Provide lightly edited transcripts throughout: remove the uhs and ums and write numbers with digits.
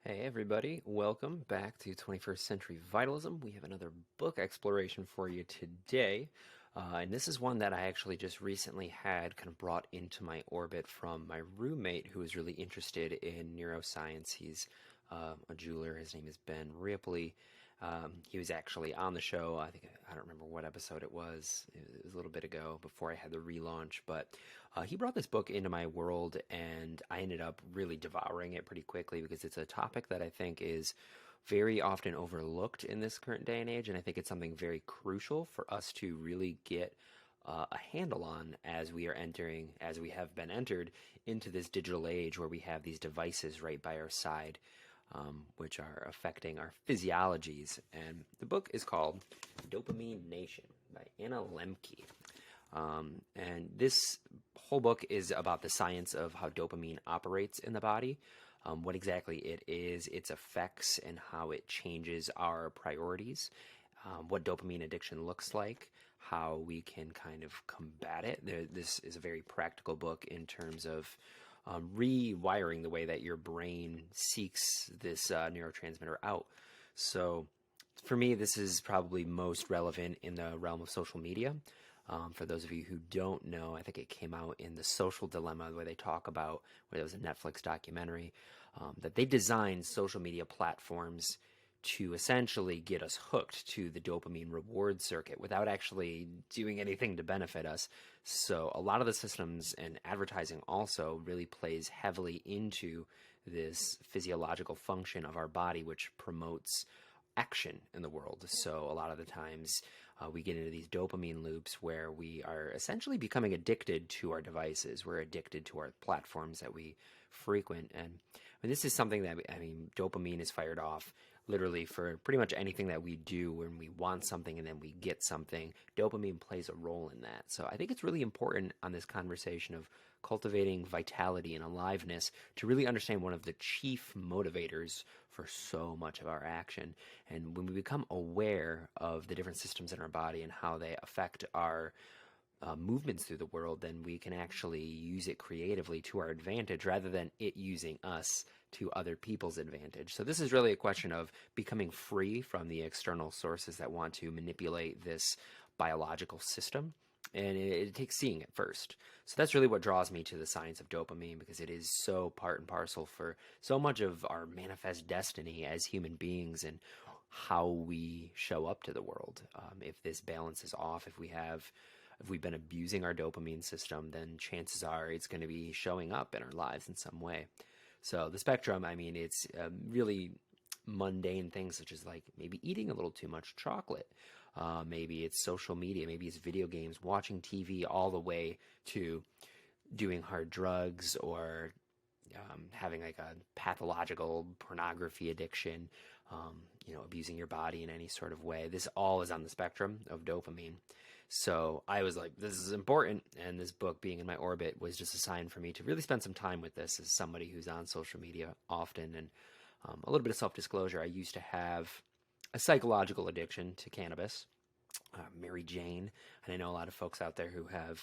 Hey everybody, welcome back to 21st Century Vitalism. We have another book exploration for you today. And this is one that I actually just recently had kind of brought into my orbit from my roommate who is really interested in neuroscience. He's a jeweler. His name is Ben Ripley. He was actually on the show. I don't remember what episode it was. It was a little bit ago before I had the relaunch, but he brought this book into my world, and I ended up really devouring it pretty quickly because it's a topic that I think is very often overlooked in this current day and age, and I think it's something very crucial for us to really get a handle on as we are entering, as we have been entered into this digital age where we have these devices right by our side, which are affecting our physiologies. And the book is called Dopamine Nation by Anna Lembke. And this whole book is about the science of how dopamine operates in the body, what exactly it is, its effects, and how it changes our priorities, what dopamine addiction looks like, how we can kind of combat it. This is a very practical book in terms of rewiring the way that your brain seeks this neurotransmitter out. So for me, this is probably most relevant in the realm of social media. For those of you who don't know, I think it came out in The Social Dilemma, where they talk about, where there was a Netflix documentary, that they designed social media platforms to essentially get us hooked to the dopamine reward circuit without actually doing anything to benefit us. So a lot of the systems and advertising also really plays heavily into this physiological function of our body, which promotes action in the world. So a lot of the times we get into these dopamine loops where we are essentially becoming addicted to our devices. We're addicted to our platforms that we frequent. And this is something that, dopamine is fired off literally for pretty much anything that we do. When we want something and then we get something, dopamine plays a role in that. So I think it's really important on this conversation of cultivating vitality and aliveness to really understand one of the chief motivators for so much of our action. And when we become aware of the different systems in our body and how they affect our movements through the world, then we can actually use it creatively to our advantage rather than it using us to other people's advantage. So this is really a question of becoming free from the external sources that want to manipulate this biological system. And it takes seeing it first. So that's really what draws me to the science of dopamine, because it is so part and parcel for so much of our manifest destiny as human beings and how we show up to the world. If this balance is off, if we've been abusing our dopamine system, then chances are it's going to be showing up in our lives in some way. So the spectrum, it's really mundane things such as like maybe eating a little too much chocolate. Maybe it's social media, maybe it's video games, watching TV, all the way to doing hard drugs or having like a pathological pornography addiction, abusing your body in any sort of way. This all is on the spectrum of dopamine. So I was like, this is important, and this book being in my orbit was just a sign for me to really spend some time with this as somebody who's on social media often. And a little bit of self-disclosure, I used to have a psychological addiction to cannabis, Mary Jane, and I know a lot of folks out there who have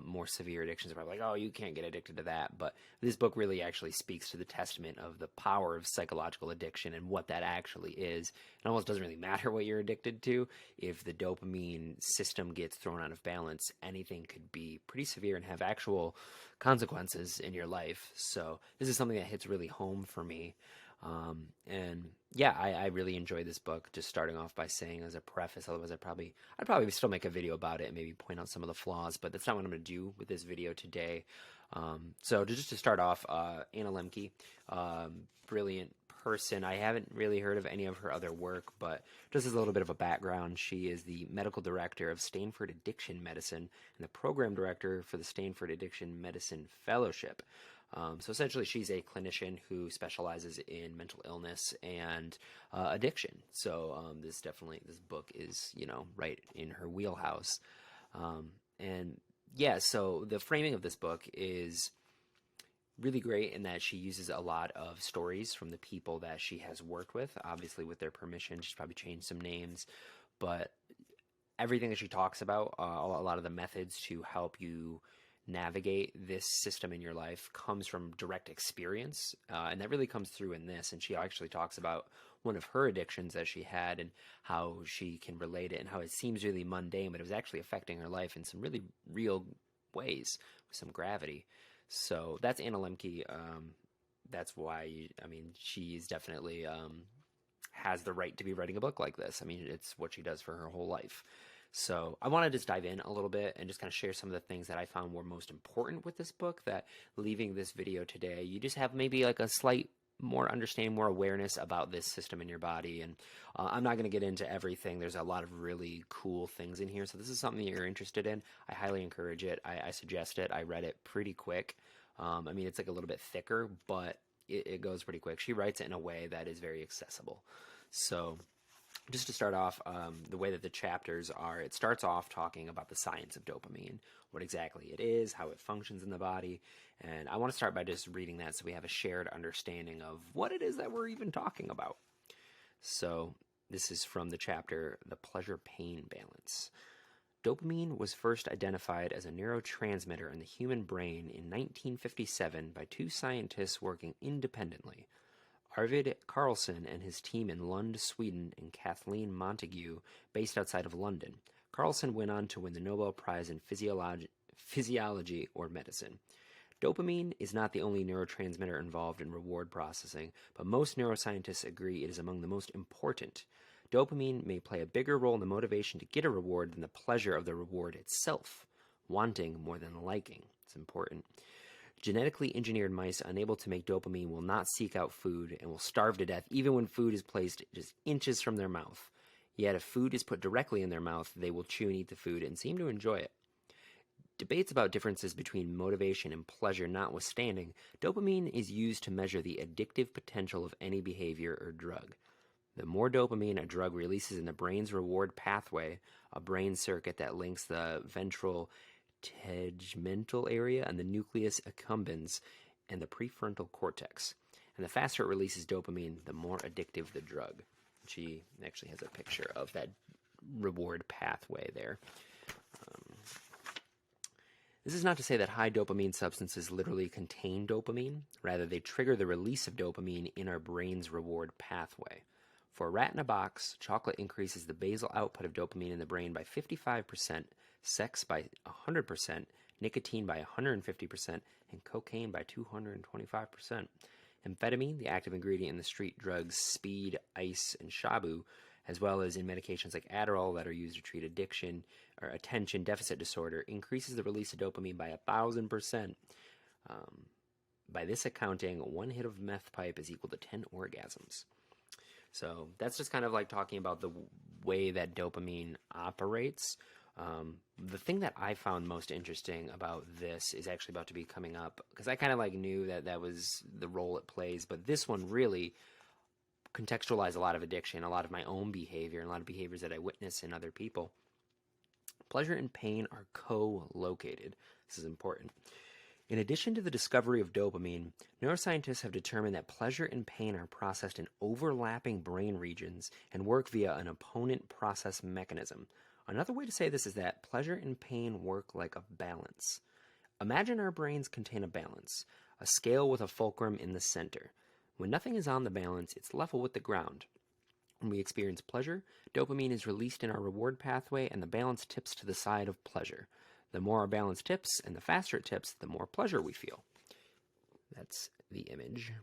more severe addictions are probably like, oh, you can't get addicted to that. But this book really actually speaks to the testament of the power of psychological addiction and what that actually is. It almost doesn't really matter what you're addicted to. If the dopamine system gets thrown out of balance, anything could be pretty severe and have actual consequences in your life. So this is something that hits really home for me. I really enjoyed this book. Just starting off by saying as a preface, otherwise I'd probably still make a video about it and maybe point out some of the flaws, but that's not what I'm going to do with this video today. So just to start off, Anna Lembke, brilliant person. I haven't really heard of any of her other work, but just as a little bit of a background, she is the medical director of Stanford Addiction Medicine and the program director for the Stanford Addiction Medicine Fellowship. So essentially, she's a clinician who specializes in mental illness and addiction. So this book is, right in her wheelhouse. So the framing of this book is really great in that she uses a lot of stories from the people that she has worked with. Obviously, with their permission, she's probably changed some names, but everything that she talks about, a lot of the methods to help you navigate this system in your life comes from direct experience, and that really comes through in this. And she actually talks about one of her addictions that she had and how she can relate it and how it seems really mundane, but it was actually affecting her life in some really real ways with some gravity. So that's Anna Lembke. That's why, she's definitely has the right to be writing a book like this. I mean, it's what she does for her whole life. So I want to just dive in a little bit and just kind of share some of the things that I found were most important with this book, that leaving this video today, you just have maybe like a slight more understanding, more awareness about this system in your body. And I'm not going to get into everything. There's a lot of really cool things in here. So this is something that you're interested in. I highly encourage it. I suggest it. I read it pretty quick. It's like a little bit thicker, but it goes pretty quick. She writes it in a way that is very accessible. So just to start off, the way that the chapters are, it starts off talking about the science of dopamine, what exactly it is, how it functions in the body. And I want to start by just reading that so we have a shared understanding of what it is that we're even talking about. So this is from the chapter, The Pleasure-Pain Balance. Dopamine was first identified as a neurotransmitter in the human brain in 1957 by two scientists working independently, Arvid Carlsson and his team in Lund, Sweden, and Kathleen Montague, based outside of London. Carlsson went on to win the Nobel Prize in Physiology or Medicine. Dopamine is not the only neurotransmitter involved in reward processing, but most neuroscientists agree it is among the most important. Dopamine may play a bigger role in the motivation to get a reward than the pleasure of the reward itself. Wanting more than liking. It's important. Genetically engineered mice unable to make dopamine will not seek out food and will starve to death even when food is placed just inches from their mouth. Yet if food is put directly in their mouth, they will chew and eat the food and seem to enjoy it. Debates about differences between motivation and pleasure notwithstanding, dopamine is used to measure the addictive potential of any behavior or drug. The more dopamine a drug releases in the brain's reward pathway, a brain circuit that links the ventral tegmental area and the nucleus accumbens and the prefrontal cortex. And the faster it releases dopamine, the more addictive the drug. She actually has a picture of that reward pathway there. This is not to say that high dopamine substances literally contain dopamine. Rather, they trigger the release of dopamine in our brain's reward pathway. For a rat in a box, chocolate increases the basal output of dopamine in the brain by 55%, sex by 100%, nicotine by 150%, and cocaine by 225%. Amphetamine, the active ingredient in the street drugs speed, ice, and shabu, as well as in medications like Adderall that are used to treat addiction or attention deficit disorder, increases the release of dopamine by 1,000%. By this accounting, one hit of meth pipe is equal to 10 orgasms. So that's just kind of like talking about the way that dopamine operates. The thing that I found most interesting about this is actually about to be coming up, because I kind of like knew that that was the role it plays, but this one really contextualized a lot of addiction, a lot of my own behavior, and a lot of behaviors that I witness in other people. Pleasure and pain are co-located. This is important. In addition to the discovery of dopamine, neuroscientists have determined that pleasure and pain are processed in overlapping brain regions and work via an opponent process mechanism. Another way to say this is that pleasure and pain work like a balance. Imagine our brains contain a balance, a scale with a fulcrum in the center. When nothing is on the balance, it's level with the ground. When we experience pleasure, dopamine is released in our reward pathway and the balance tips to the side of pleasure. The more our balance tips and the faster it tips, the more pleasure we feel. That's the image.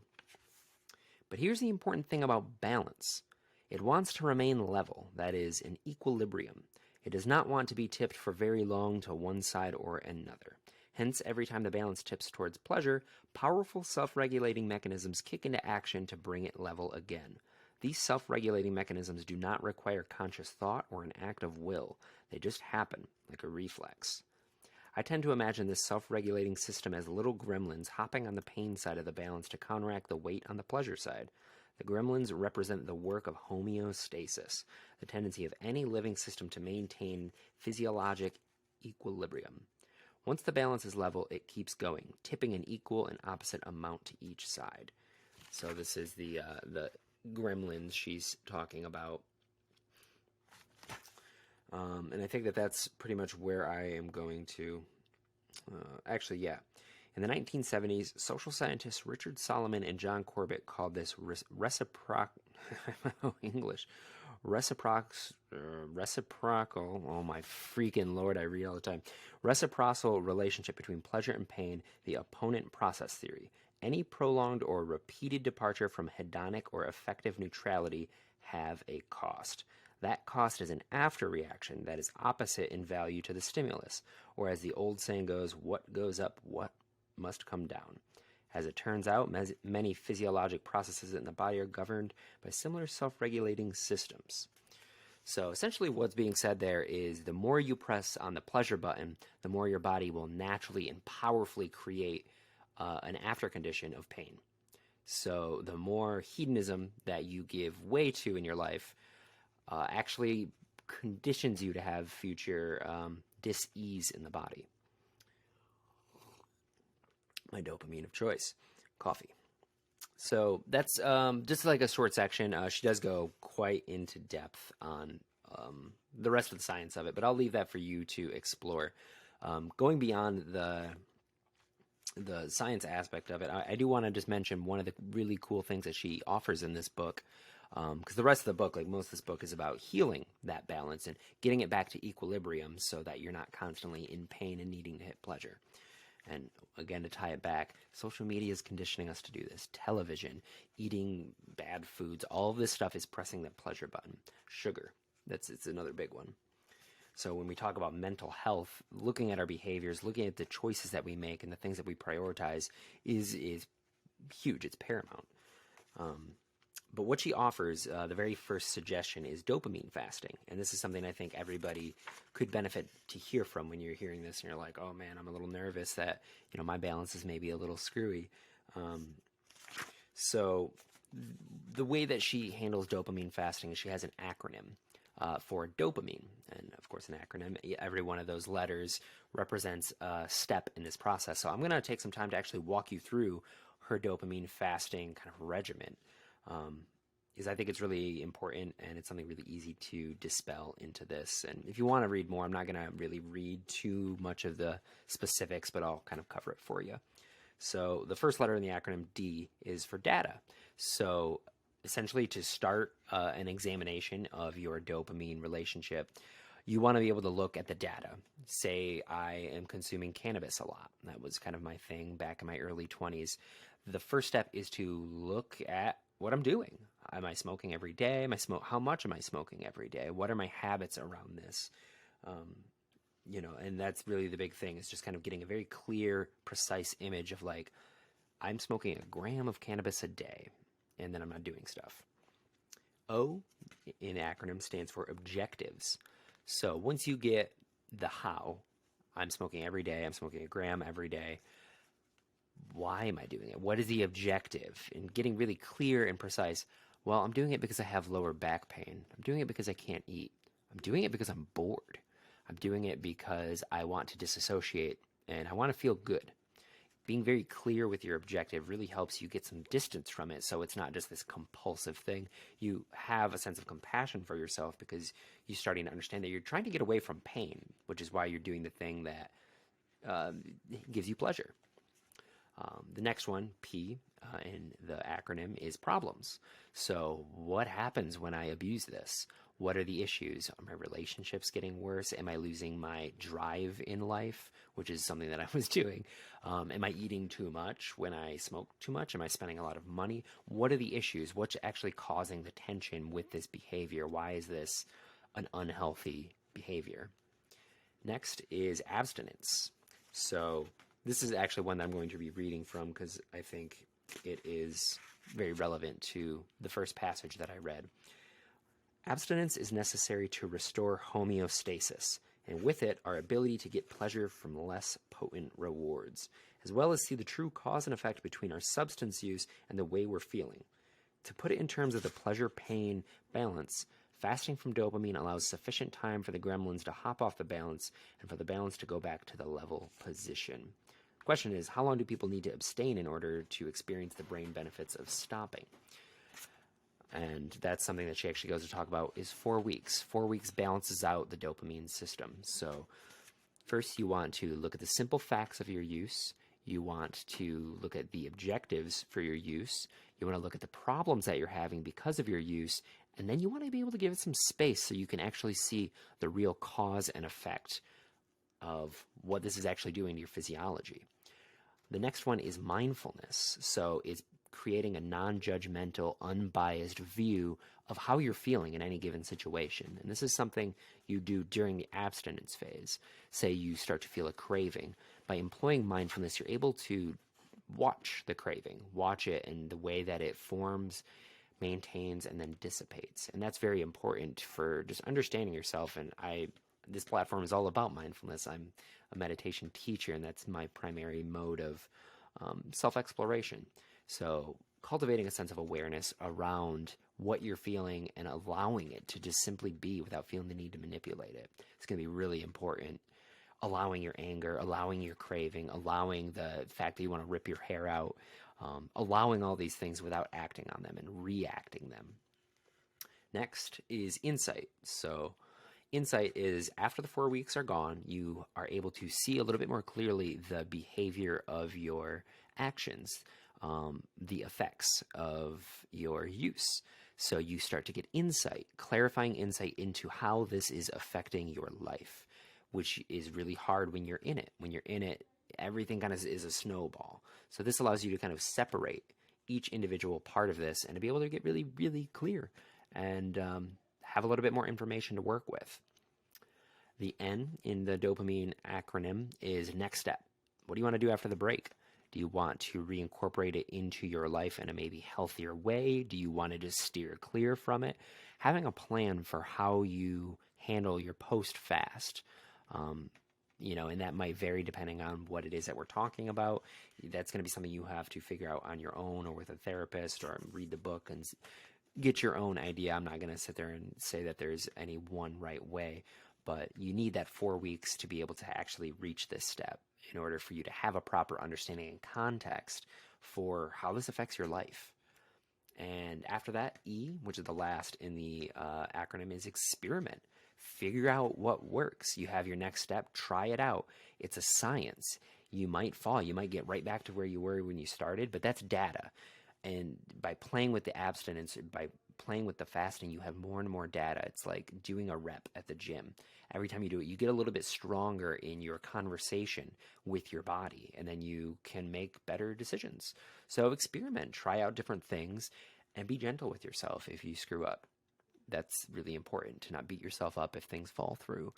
But here's the important thing about balance. It wants to remain level, that is, in equilibrium. It does not want to be tipped for very long to one side or another. Hence, every time the balance tips towards pleasure, powerful self-regulating mechanisms kick into action to bring it level again. These self-regulating mechanisms do not require conscious thought or an act of will. They just happen, like a reflex. I tend to imagine this self-regulating system as little gremlins hopping on the pain side of the balance to counteract the weight on the pleasure side. The gremlins represent the work of homeostasis, the tendency of any living system to maintain physiologic equilibrium. Once the balance is level, it keeps going, tipping an equal and opposite amount to each side. So this is the gremlins she's talking about. And I think that that's pretty much where I am going to Actually, yeah. In the 1970s, social scientists Richard Solomon and John Corbett called this English, reciprocal, oh my freaking lord, I read all the time, reciprocal relationship between pleasure and pain, the opponent process theory. Any prolonged or repeated departure from hedonic or affective neutrality have a cost. That cost is an after reaction that is opposite in value to the stimulus, or as the old saying goes, what goes up, what must come down. As it turns out, many physiologic processes in the body are governed by similar self-regulating systems. So essentially what's being said there is the more you press on the pleasure button, the more your body will naturally and powerfully create an after condition of pain. So the more hedonism that you give way to in your life actually conditions you to have future dis-ease in the body. My dopamine of choice, coffee. So that's just like a short section. She does go quite into depth on the rest of the science of it, but I'll leave that for you to explore. Going beyond the science aspect of it, I do want to just mention one of the really cool things that she offers in this book, because the rest of the book, like most of this book, is about healing that balance and getting it back to equilibrium so that you're not constantly in pain and needing to hit pleasure. And again, to tie it back, social media is conditioning us to do this. Television, eating bad foods, all of this stuff is pressing the pleasure button. Sugar, it's another big one. So when we talk about mental health, looking at our behaviors, looking at the choices that we make and the things that we prioritize is huge. It's paramount. But what she offers, the very first suggestion is dopamine fasting. And this is something I think everybody could benefit to hear from when you're hearing this and you're like, oh man, I'm a little nervous that, my balance is maybe a little screwy. So the way that she handles dopamine fasting is she has an acronym for dopamine. And of course, an acronym, every one of those letters represents a step in this process. So I'm going to take some time to actually walk you through her dopamine fasting kind of regimen. Because I think it's really important and it's something really easy to dispel into this. And if you want to read more, I'm not going to really read too much of the specifics, but I'll kind of cover it for you. So the first letter in the acronym D is for data. So essentially to start an examination of your dopamine relationship, you want to be able to look at the data. Say I am consuming cannabis a lot. That was kind of my thing back in my early 20s. The first step is to look at what I'm doing. Am I smoking every day? How much am I smoking every day? What are my habits around this? And that's really the big thing, is just kind of getting a very clear, precise image of like, I'm smoking a gram of cannabis a day, and then I'm not doing stuff. O in acronym stands for objectives. So once you get the how, I'm smoking every day, I'm smoking a gram every day, why am I doing it? What is the objective? And getting really clear and precise. Well, I'm doing it because I have lower back pain. I'm doing it because I can't eat. I'm doing it because I'm bored. I'm doing it because I want to disassociate and I want to feel good. Being very clear with your objective really helps you get some distance from it, so it's not just this compulsive thing. You have a sense of compassion for yourself because you're starting to understand that you're trying to get away from pain, which is why you're doing the thing that gives you pleasure. The next one, P, in the acronym is problems. So what happens when I abuse this? What are the issues? Are my relationships getting worse? Am I losing my drive in life, which is something that I was doing? Am I eating too much when I smoke too much? Am I spending a lot of money? What are the issues? What's actually causing the tension with this behavior? Why is this an unhealthy behavior? Next is abstinence. So this is actually one that I'm going to be reading from because I think it is very relevant to the first passage that I read. Abstinence is necessary to restore homeostasis, and with it, our ability to get pleasure from less potent rewards, as well as see the true cause and effect between our substance use and the way we're feeling. To put it in terms of the pleasure-pain balance, fasting from dopamine allows sufficient time for the gremlins to hop off the balance and for the balance to go back to the level position. The question is, how long do people need to abstain in order to experience the brain benefits of stopping? And that's something that she actually goes to talk about is 4 weeks. 4 weeks balances out the dopamine system. So First, you want to look at the simple facts of your use. You want to look at the objectives for your use. You want to look at the problems that you're having because of your use. And then you want to be able to give it some space so you can actually see the real cause and effect of what this is actually doing to your physiology. The next one is mindfulness. So it's creating a non-judgmental, unbiased view of how you're feeling in any given situation. And this is something you do during the abstinence phase. Say you start to feel a craving. By employing mindfulness, you're able to watch the craving, watch it in the way that it forms, maintains, and then dissipates. And that's very important for just understanding yourself. And this platform is all about mindfulness. I'm a meditation teacher, and that's my primary mode of self-exploration. So cultivating a sense of awareness around what you're feeling and allowing it to just simply be without feeling the need to manipulate it. It's going to be really important. Allowing your anger, allowing your craving, allowing the fact that you want to rip your hair out, allowing all these things without acting on them and reacting them. Next is insight. So insight is after the 4 weeks are gone, you are able to see a little bit more clearly the behavior of your actions, the effects of your use. So you start to get insight, clarifying insight into how this is affecting your life, which is really hard when you're in it. When you're in it, everything kind of is a snowball. So this allows you to kind of separate each individual part of this and to be able to get really, really clear and have a little bit more information to work with. The N in the dopamine acronym is next step. What do you want to do after the break? Do you want to reincorporate it into your life in a maybe healthier way? Do you want to just steer clear from it? Having a plan for how you handle your post-fast, and that might vary depending on what it is that we're talking about. That's going to be something you have to figure out on your own or with a therapist or read the book and get your own idea. I'm not going to sit there and say that there's any one right way, but you need that 4 weeks to be able to actually reach this step in order for you to have a proper understanding and context for how this affects your life. And after that, E, which is the last in the acronym, is experiment. Figure out what works. You have your next step. Try it out. It's a science. You might fall. You might get right back to where you were when you started, but that's data. And by playing with the abstinence, by playing with the fasting, you have more and more data. It's like doing a rep at the gym. Every time you do it, you get a little bit stronger in your conversation with your body, and then you can make better decisions. So experiment, try out different things, and be gentle with yourself if you screw up. That's really important, to not beat yourself up if things fall through.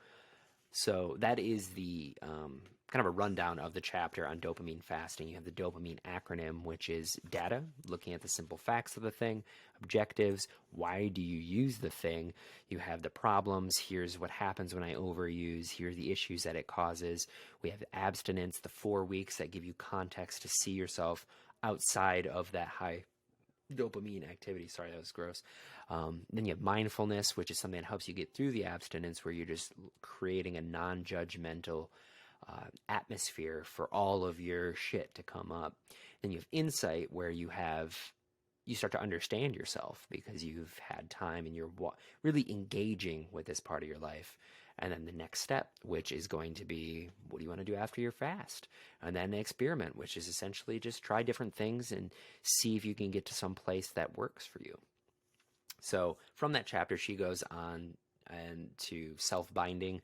So that is the kind of a rundown of the chapter on dopamine fasting. You have the dopamine acronym, which is data, looking at the simple facts of the thing, objectives, why do you use the thing? You have the problems, here's what happens when I overuse, here are the issues that it causes. We have abstinence, the 4 weeks that give you context to see yourself outside of that high dopamine activity. Sorry, that was gross. Then you have mindfulness, which is something that helps you get through the abstinence, where you're just creating a non-judgmental atmosphere for all of your shit to come up. Then you have insight, where you start to understand yourself because you've had time and you're really engaging with this part of your life. And then the next step, which is going to be, what do you want to do after your fast? And then the experiment, which is essentially just try different things and see if you can get to some place that works for you. So from that chapter, she goes on and to self-binding,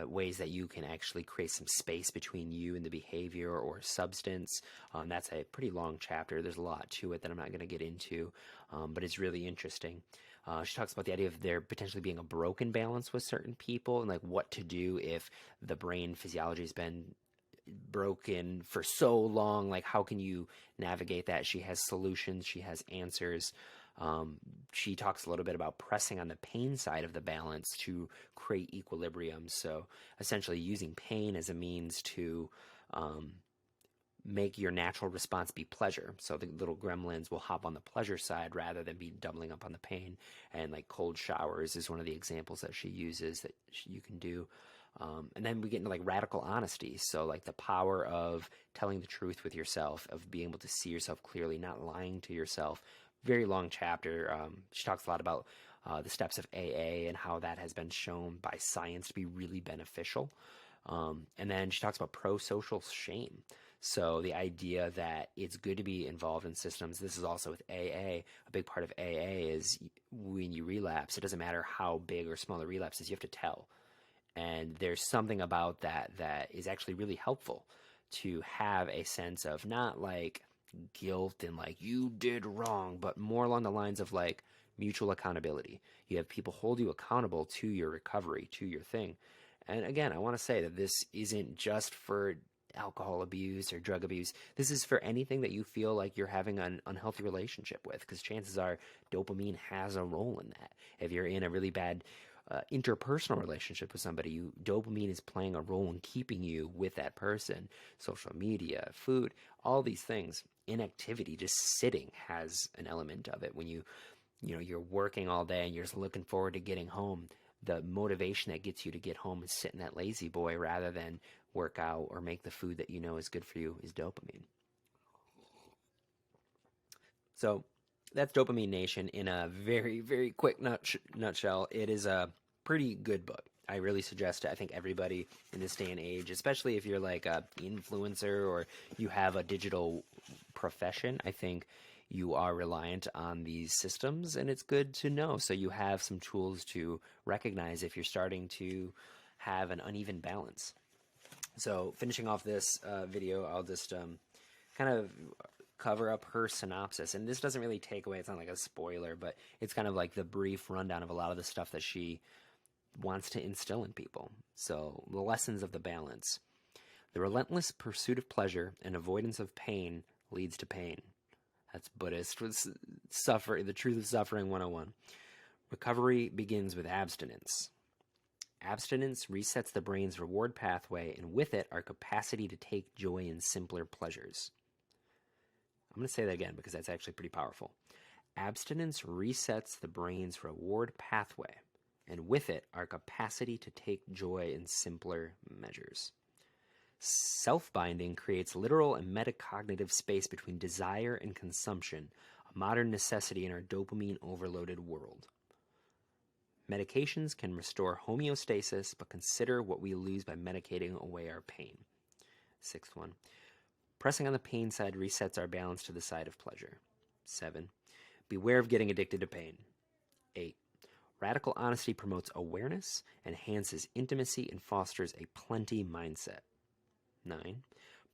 ways that you can actually create some space between you and the behavior or substance. That's a pretty long chapter. There's a lot to it that I'm not going to get into, but it's really interesting. She talks about the idea of there potentially being a broken balance with certain people and like what to do if the brain physiology has been broken for so long. Like, how can you navigate that? She has solutions. She has answers. She talks a little bit about pressing on the pain side of the balance to create equilibrium. So essentially using pain as a means to make your natural response be pleasure. So the little gremlins will hop on the pleasure side rather than be doubling up on the pain. And like cold showers is one of the examples that she uses that you can do. And then we get into like radical honesty. So like the power of telling the truth with yourself, of being able to see yourself clearly, not lying to yourself. Very long chapter. She talks a lot about the steps of AA and how that has been shown by science to be really beneficial. And then she talks about pro-social shame. So the idea that it's good to be involved in systems. This is also with AA. A big part of AA is when you relapse, it doesn't matter how big or small the relapse is, you have to tell. And there's something about that that is actually really helpful, to have a sense of not like guilt and like you did wrong, but more along the lines of like mutual accountability. You have people hold you accountable to your recovery, to your thing. And again, I want to say that this isn't just for alcohol abuse or drug abuse. This is for anything that you feel like you're having an unhealthy relationship with, because chances are dopamine has a role in that. If you're in a really bad interpersonal relationship with somebody, dopamine is playing a role in keeping you with that person. Social media, food, all these things. Inactivity, just sitting, has an element of it. When you're working all day and you're just looking forward to getting home, the motivation that gets you to get home and sit in that lazy boy rather than work out or make the food that you know is good for you is dopamine. So that's Dopamine Nation in a very, very quick nutshell. It is a pretty good book. I really suggest it. I think everybody in this day and age, especially if you're like a influencer or you have a digital profession, I think you are reliant on these systems, and it's good to know. So you have some tools to recognize if you're starting to have an uneven balance. So finishing off this video, I'll just kind of cover up her synopsis. And this doesn't really take away, it's not like a spoiler, but it's kind of like the brief rundown of a lot of the stuff that she wants to instill in people. So the lessons of the balance. The relentless pursuit of pleasure and avoidance of pain leads to pain. That's Buddhist. The truth of suffering 101. Recovery begins with abstinence. Abstinence resets the brain's reward pathway, and with it, our capacity to take joy in simpler pleasures. I'm going to say that again because that's actually pretty powerful. Abstinence resets the brain's reward pathway, and with it, our capacity to take joy in simpler measures. Self-binding creates literal and metacognitive space between desire and consumption, a modern necessity in our dopamine-overloaded world. Medications can restore homeostasis, but consider what we lose by medicating away our pain. Sixth one. Pressing on the pain side resets our balance to the side of pleasure. 7. Beware of getting addicted to pain. 8. Radical honesty promotes awareness, enhances intimacy, and fosters a plenty mindset. 9.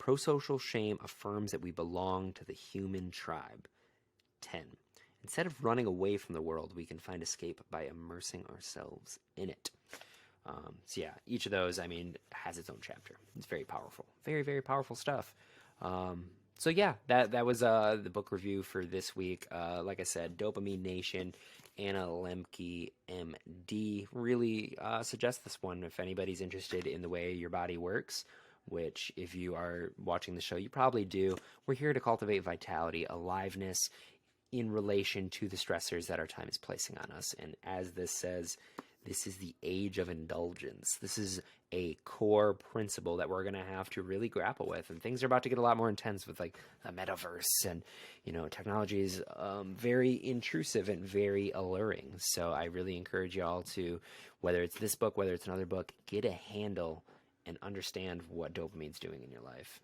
Prosocial shame affirms that we belong to the human tribe. 10. Instead of running away from the world, we can find escape by immersing ourselves in it. So yeah, each of those, has its own chapter. It's very powerful. Very, very powerful stuff. So yeah, that was the book review for this week. Like I said, Dopamine Nation, Anna Lembke M.D. Really suggest this one if anybody's interested in the way your body works, which if you are watching the show, you probably do. We're here to cultivate vitality, aliveness in relation to the stressors that our time is placing on us. And as this says, this is the age of indulgence. This is a core principle that we're going to have to really grapple with. And things are about to get a lot more intense with like the metaverse and, technology is very intrusive and very alluring. So I really encourage y'all to, whether it's this book, whether it's another book, get a handle and understand what dopamine's doing in your life.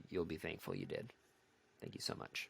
You'll be thankful you did. Thank you so much.